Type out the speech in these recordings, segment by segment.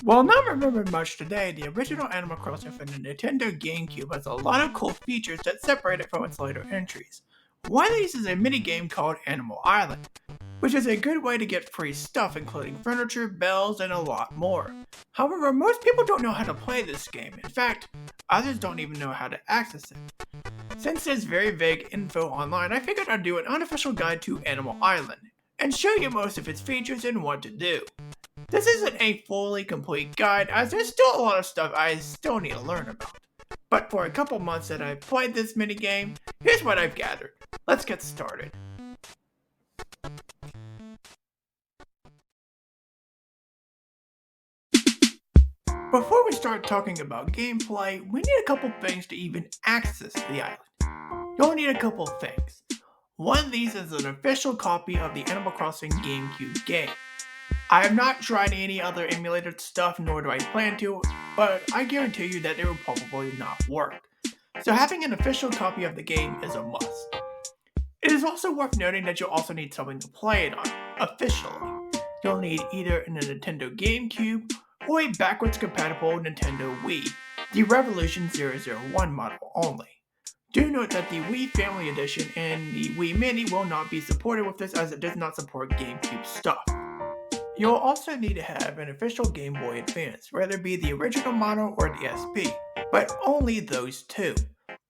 While not remembered much today, the original Animal Crossing for the Nintendo Gamecube has a lot of cool features that separate it from its later entries. One of these is a minigame called Animal Island, which is a good way to get free stuff including furniture, bells, and a lot more. However, most people don't know how to play this game. In fact, others don't even know how to access it. Since there's very vague info online, I figured I'd do an unofficial guide to Animal Island, and show you most of its features and what to do. This isn't a fully complete guide, as there's still a lot of stuff I still need to learn about. But for a couple months that I've played this minigame, here's what I've gathered. Let's get started. Before we start talking about gameplay, we need a couple things to even access the island. You'll need a couple things. One of these is an official copy of the Animal Crossing Gamecube game. I have not tried any other emulated stuff, nor do I plan to, but I guarantee you that it will probably not work. So having an official copy of the game is a must. It is also worth noting that you'll also need something to play it on, officially. You'll need either a Nintendo Gamecube or a backwards compatible Nintendo Wii, the Revolution 001 model only. Do note that the Wii Family Edition and the Wii Mini will not be supported with this as it does not support GameCube stuff. You'll also need to have an official Game Boy Advance, whether it be the original model or the SP, but only those two.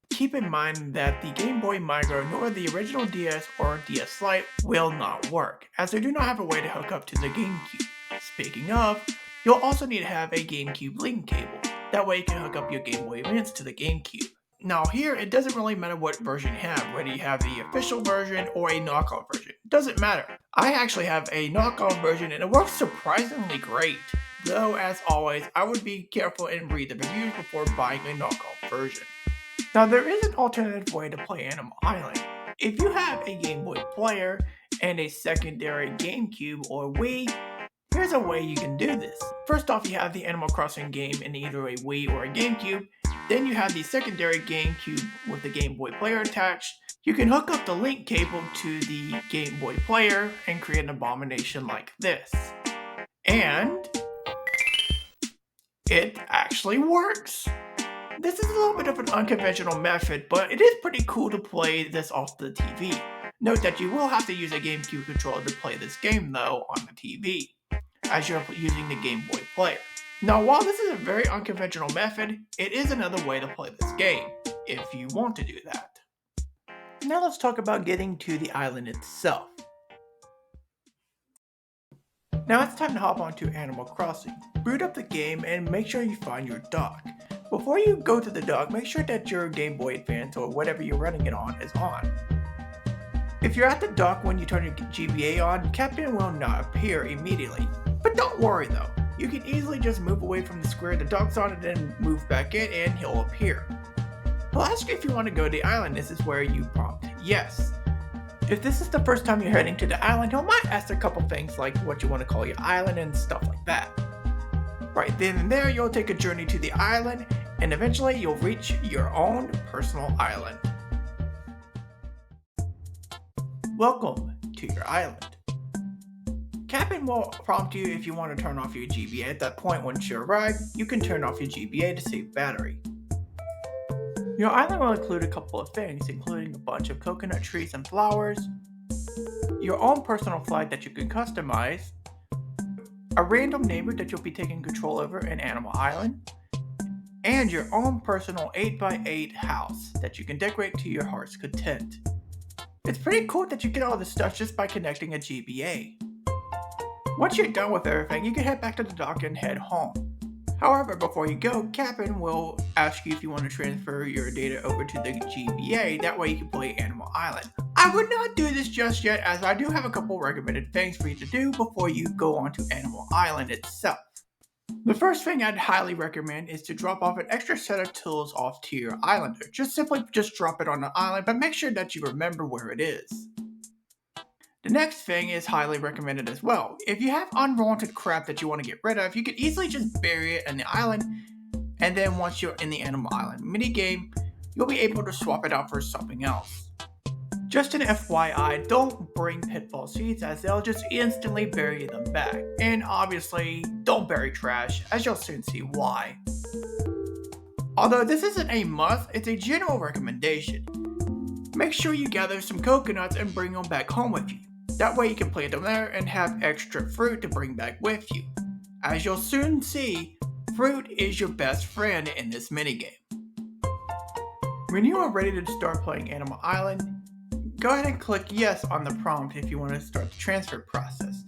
Keep in mind that the Game Boy Micro nor the original DS or DS Lite will not work, as they do not have a way to hook up to the GameCube. Speaking of, you'll also need to have a Gamecube Link Cable, that way you can hook up your Game Boy Advance to the GameCube. Now here, it doesn't really matter what version you have, whether you have the official version or a knockoff version. It doesn't matter. I actually have a knockoff version and it works surprisingly great. Though, as always, I would be careful and read the reviews before buying a knockoff version. Now there is an alternative way to play Animal Island. If you have a Game Boy player and a secondary GameCube or Wii, here's a way you can do this. First off, you have the Animal Crossing game in either a Wii or a GameCube. Then you have the secondary GameCube with the Game Boy player attached. You can hook up the link cable to the Game Boy player and create an abomination like this. And it actually works. This is a little bit of an unconventional method, but it is pretty cool to play this off the TV. Note that you will have to use a GameCube controller to play this game though on the TV, as you're using the Game Boy player. Now, while this is a very unconventional method, it is another way to play this game, if you want to do that. Now let's talk about getting to the island itself. Now it's time to hop onto Animal Crossing. Boot up the game and make sure you find your dock. Before you go to the dock, make sure that your Game Boy Advance or whatever you're running it on is on. If you're at the dock when you turn your GBA on, Captain will not appear immediately. But don't worry though. You can easily just move away from the square the dock's on and then move back in and he'll appear. He'll ask you if you want to go to the island. This is where you prompt yes. If this is the first time you're heading to the island, he might ask a couple things like what you want to call your island and stuff like that. Right then and there, you'll take a journey to the island and eventually you'll reach your own personal island. Welcome to your island. Captain will prompt you if you want to turn off your GBA. At that point, once you arrive, you can turn off your GBA to save battery. Your island will include a couple of things, including a bunch of coconut trees and flowers, your own personal flag that you can customize, a random neighbor that you'll be taking control over in Animal Island, and your own personal 8x8 house that you can decorate to your heart's content. It's pretty cool that you get all this stuff just by connecting a GBA. Once you're done with everything, you can head back to the dock and head home. However, before you go, Captain will ask you if you want to transfer your data over to the GBA, that way you can play Animal Island. I would not do this just yet, as I do have a couple recommended things for you to do before you go onto Animal Island itself. The first thing I'd highly recommend is to drop off an extra set of tools off to your islander. Simply drop it on the island, but make sure that you remember where it is. The next thing is highly recommended as well. If you have unwanted crap that you want to get rid of, you can easily just bury it in the island, and then once you're in the Animal Island minigame, you'll be able to swap it out for something else. Just an FYI, don't bring pitfall seeds as they'll just instantly bury them back. And obviously, don't bury trash, as you'll soon see why. Although this isn't a must, it's a general recommendation. Make sure you gather some coconuts and bring them back home with you. That way you can plant them there and have extra fruit to bring back with you. As you'll soon see, fruit is your best friend in this minigame. When you are ready to start playing Animal Island, go ahead and click yes on the prompt if you want to start the transfer process.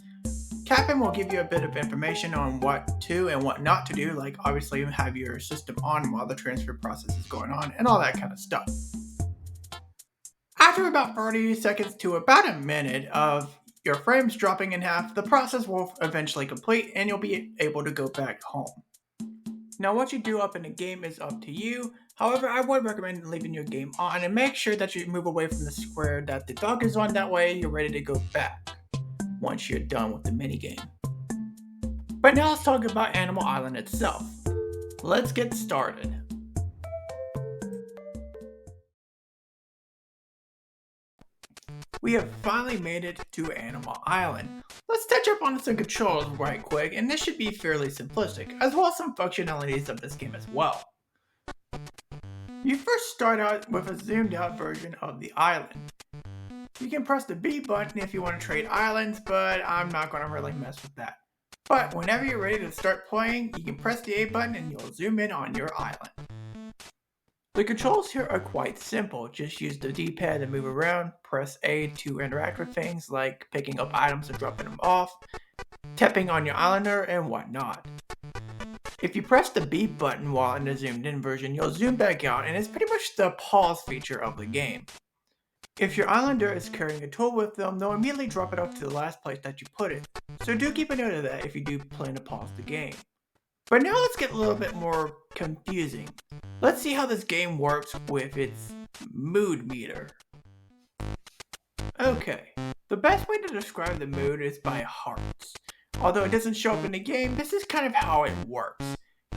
Captain will give you a bit of information on what to and what not to do, like obviously have your system on while the transfer process is going on and all that kind of stuff. After about 30 seconds to about a minute of your frames dropping in half, the process will eventually complete and you'll be able to go back home. Now what you do up in the game is up to you. However, I would recommend leaving your game on and make sure that you move away from the square that the dog is on. That way you're ready to go back once you're done with the minigame. But now let's talk about Animal Island itself. Let's get started. We have finally made it to Animal Island. Let's touch up on some controls right quick, and this should be fairly simplistic, as well as some functionalities of this game as well. You first start out with a zoomed out version of the island. You can press the B button if you want to trade islands, but I'm not going to really mess with that. But whenever you're ready to start playing, you can press the A button and you'll zoom in on your island. The controls here are quite simple. Just use the D-pad to move around, press A to interact with things like picking up items and dropping them off, tapping on your islander, and whatnot. If you press the B button while in the zoomed in version, you'll zoom back out and it's pretty much the pause feature of the game. If your islander is carrying a tool with them, they'll immediately drop it off to the last place that you put it. So do keep a note of that if you do plan to pause the game. But now let's get a little bit more confusing. Let's see how this game works with its mood meter. Okay, the best way to describe the mood is by hearts. Although it doesn't show up in the game, this is kind of how it works.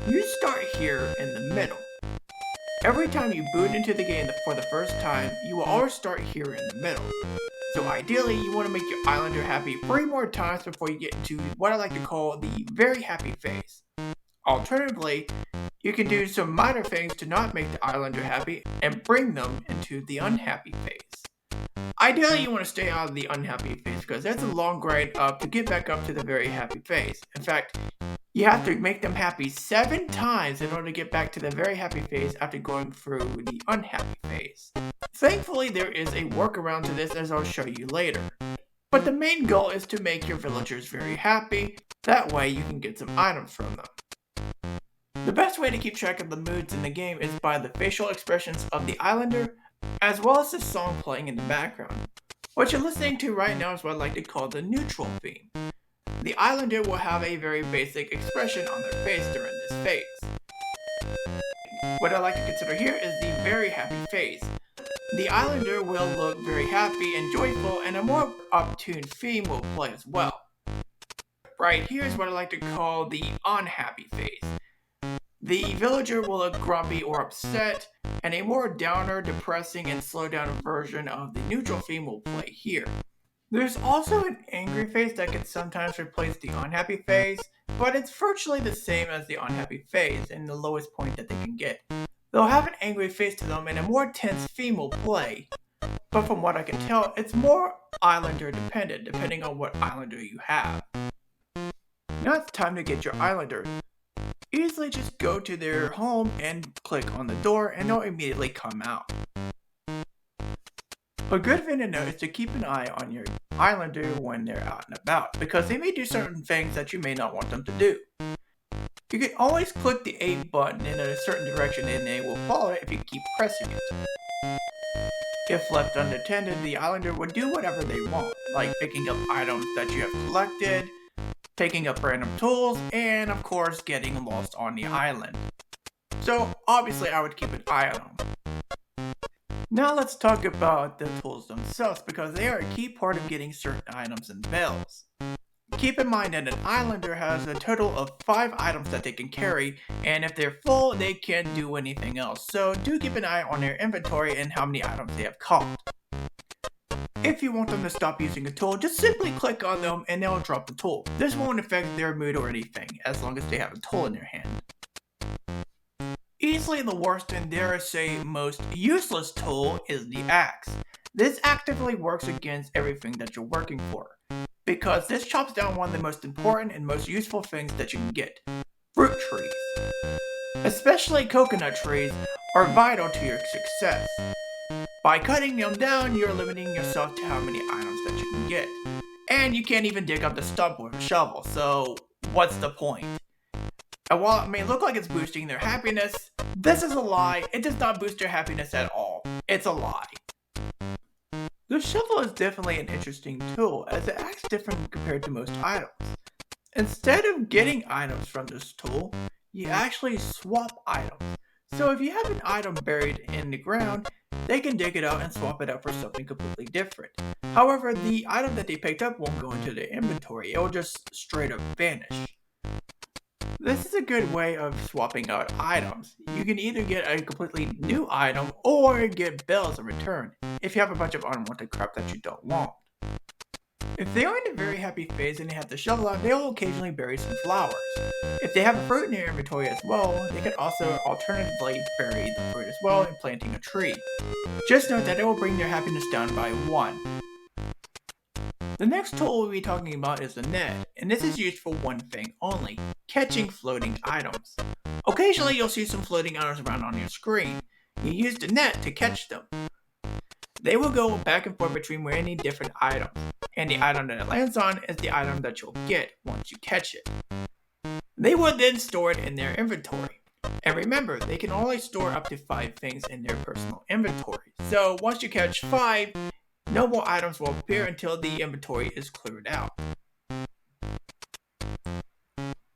You start here in the middle. Every time you boot into the game for the first time, you will always start here in the middle. So ideally, you want to make your islander happy 3 more times before you get into what I like to call the very happy phase. Alternatively, you can do some minor things to not make the islander happy and bring them into the unhappy phase. Ideally, you want to stay out of the unhappy phase because that's a long grind up to get back up to the very happy phase. In fact, you have to make them happy 7 times in order to get back to the very happy phase after going through the unhappy phase. Thankfully, there is a workaround to this as I'll show you later. But the main goal is to make your villagers very happy, that way you can get some items from them. The best way to keep track of the moods in the game is by the facial expressions of the islander, as well as the song playing in the background. What you're listening to right now is what I like to call the neutral theme. The islander will have a very basic expression on their face during this phase. What I like to consider here is the very happy phase. The islander will look very happy and joyful, and a more up-tuned theme will play as well. Right here is what I like to call the unhappy phase. The villager will look grumpy or upset, and a more downer, depressing, and slow down version of the neutral theme will play here. There's also an angry phase that can sometimes replace the unhappy phase, but it's virtually the same as the unhappy phase and the lowest point that they can get. They'll have an angry face to them and a more tense theme will play, but from what I can tell, it's more islander dependent depending on what islander you have. Now it's time to get your islander. Easily just go to their home and click on the door and they'll immediately come out. A good thing to note is to keep an eye on your islander when they're out and about, because they may do certain things that you may not want them to do. You can always click the A button in a certain direction and they will follow it if you keep pressing it. If left unattended, the islander will do whatever they want, like picking up items that you have collected, picking up random tools, and of course getting lost on the island. So obviously I would keep an eye on them. Now let's talk about the tools themselves because they are a key part of getting certain items and bells. Keep in mind that an islander has a total of 5 items that they can carry, and if they're full they can't do anything else, so do keep an eye on their inventory and how many items they have caught. If you want them to stop using a tool, just simply click on them and they'll drop the tool. This won't affect their mood or anything, as long as they have a tool in their hand. Easily the worst and dare I say most useless tool is the axe. This actively works against everything that you're working for, because this chops down one of the most important and most useful things that you can get: fruit trees. Especially coconut trees are vital to your success. By cutting them down, you're limiting yourself to how many items that you can get. And you can't even dig up the stump with a shovel, so what's the point? And while it may look like it's boosting their happiness, this is a lie. It does not boost their happiness at all. It's a lie. The shovel is definitely an interesting tool, as it acts different compared to most items. Instead of getting items from this tool, you actually swap items. So if you have an item buried in the ground, they can dig it out and swap it out for something completely different. However, the item that they picked up won't go into their inventory, it will just straight up vanish. This is a good way of swapping out items. You can either get a completely new item or get bells in return, if you have a bunch of unwanted crap that you don't want. If they are in a very happy phase and they have the shovel out, they will occasionally bury some flowers. If they have a fruit in their inventory as well, they could also alternatively bury the fruit as well in planting a tree. Just note that it will bring their happiness down by 1. The next tool we'll be talking about is the net, and this is used for one thing only: catching floating items. Occasionally you'll see some floating items around on your screen. You use the net to catch them. They will go back and forth between many different items, and the item that it lands on is the item that you'll get once you catch it. They will then store it in their inventory. And remember, they can only store up to 5 things in their personal inventory. So once you catch 5, no more items will appear until the inventory is cleared out.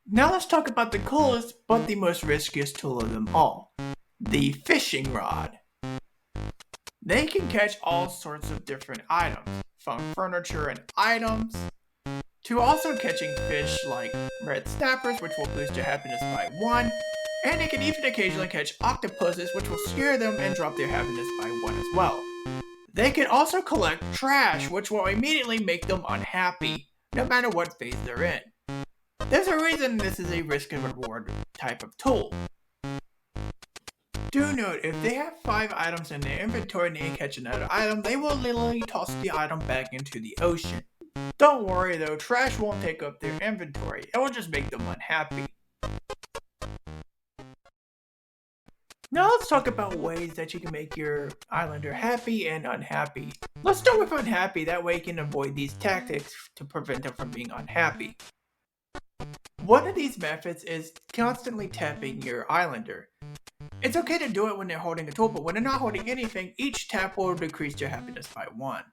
Now let's talk about the coolest but the most riskiest tool of them all: the fishing rod. They can catch all sorts of different items, from furniture and items, to also catching fish like red snappers, which will boost your happiness by 1, and they can even occasionally catch octopuses, which will scare them and drop their happiness by 1 as well. They can also collect trash, which will immediately make them unhappy, no matter what phase they're in. There's a reason this is a risk and reward type of tool. Do note, if they have 5 items in their inventory and they catch another item, they will literally toss the item back into the ocean. Don't worry though, trash won't take up their inventory, it will just make them unhappy. Now let's talk about ways that you can make your islander happy and unhappy. Let's start with unhappy, that way you can avoid these tactics to prevent them from being unhappy. One of these methods is constantly tapping your islander. It's okay to do it when they're holding a tool, but when they're not holding anything, each tap will decrease their happiness by 1.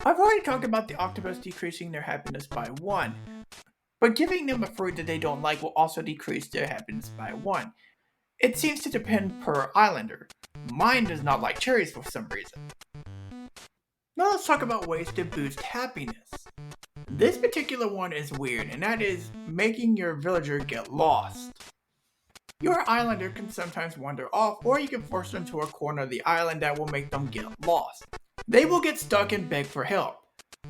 I've already talked about the octopus decreasing their happiness by 1, but giving them a fruit that they don't like will also decrease their happiness by 1. It seems to depend per islander. Mine does not like cherries for some reason. Now let's talk about ways to boost happiness. This particular one is weird, and that is making your villager get lost. Your islander can sometimes wander off, or you can force them to a corner of the island that will make them get lost. They will get stuck and beg for help.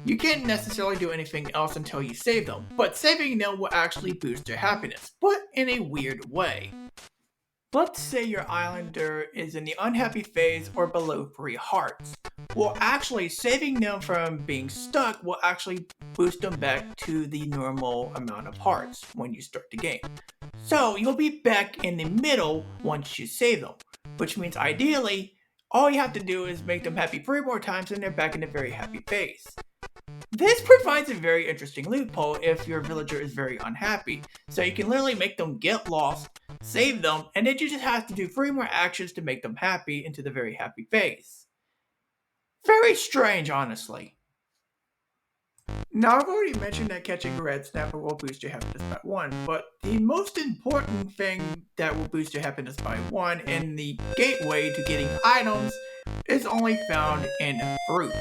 You can't necessarily do anything else until you save them, but saving them will actually boost their happiness, but in a weird way. Let's say your islander is in the unhappy phase or below 3 hearts. Well, actually saving them from being stuck will actually boost them back to the normal amount of hearts when you start the game. So you'll be back in the middle once you save them, which means ideally, all you have to do is make them happy 3 more times and they're back in a very happy phase. This provides a very interesting loophole if your villager is very unhappy, so you can literally make them get lost, save them, and then you just have to do 3 more actions to make them happy into the very happy phase. Very strange, honestly. Now, I've already mentioned that catching a red snapper will boost your happiness by 1, but the most important thing that will boost your happiness by 1 and the gateway to getting items is only found in fruit.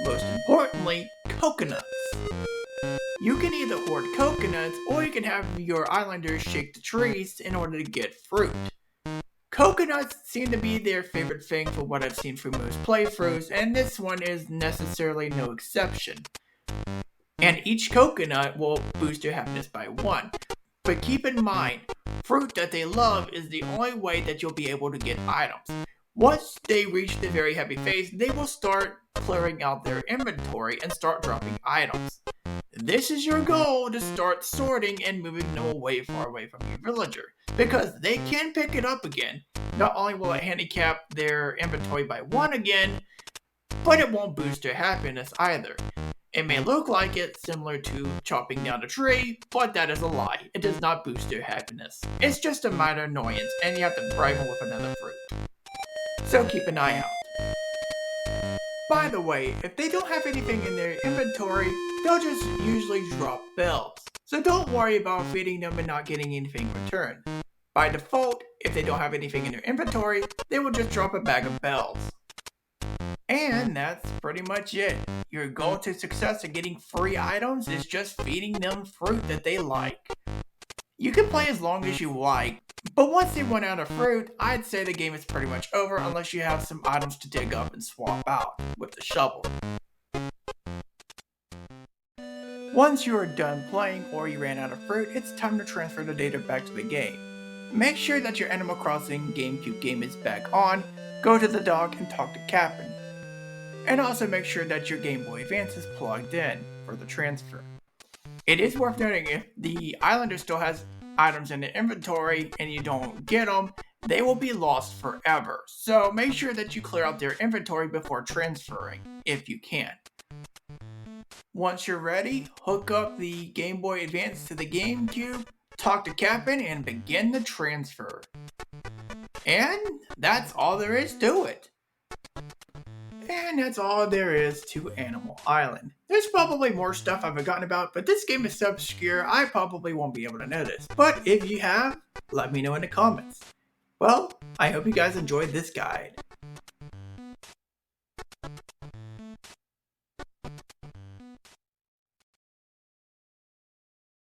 Most importantly, coconuts. You can either hoard coconuts or you can have your islanders shake the trees in order to get fruit. Coconuts seem to be their favorite thing for what I've seen from most playthroughs, and this one is necessarily no exception. And each coconut will boost your happiness by 1. But keep in mind, fruit that they love is the only way that you'll be able to get items. Once they reach the very happy phase, they will start clearing out their inventory and start dropping items. This is your goal to start sorting and moving them far away from your villager, because they can pick it up again. Not only will it handicap their inventory by 1 again, but it won't boost their happiness either. It may look like it, similar to chopping down a tree, but that is a lie. It does not boost their happiness. It's just a minor annoyance, and you have to bribe them with another fruit. So keep an eye out. By the way, if they don't have anything in their inventory, they'll just usually drop bells. So don't worry about feeding them and not getting anything in return. By default, if they don't have anything in their inventory, they will just drop a bag of bells. And that's pretty much it. Your goal to success in getting free items is just feeding them fruit that they like. You can play as long as you like, but once they run out of fruit, I'd say the game is pretty much over unless you have some items to dig up and swap out with the shovel. Once you are done playing or you ran out of fruit, it's time to transfer the data back to the game. Make sure that your Animal Crossing Gamecube game is back on, go to the dock and talk to Captain. And also make sure that your Game Boy Advance is plugged in for the transfer. It is worth noting, if the Islander still has items in the inventory and you don't get them, they will be lost forever. So make sure that you clear out their inventory before transferring, if you can. Once you're ready, hook up the Game Boy Advance to the GameCube, talk to Captain, and begin the transfer. And that's all there is to it. And that's all there is to Animal Island. There's probably more stuff I've forgotten about, but this game is so obscure I probably won't be able to notice. But if you have, let me know in the comments. Well, I hope you guys enjoyed this guide.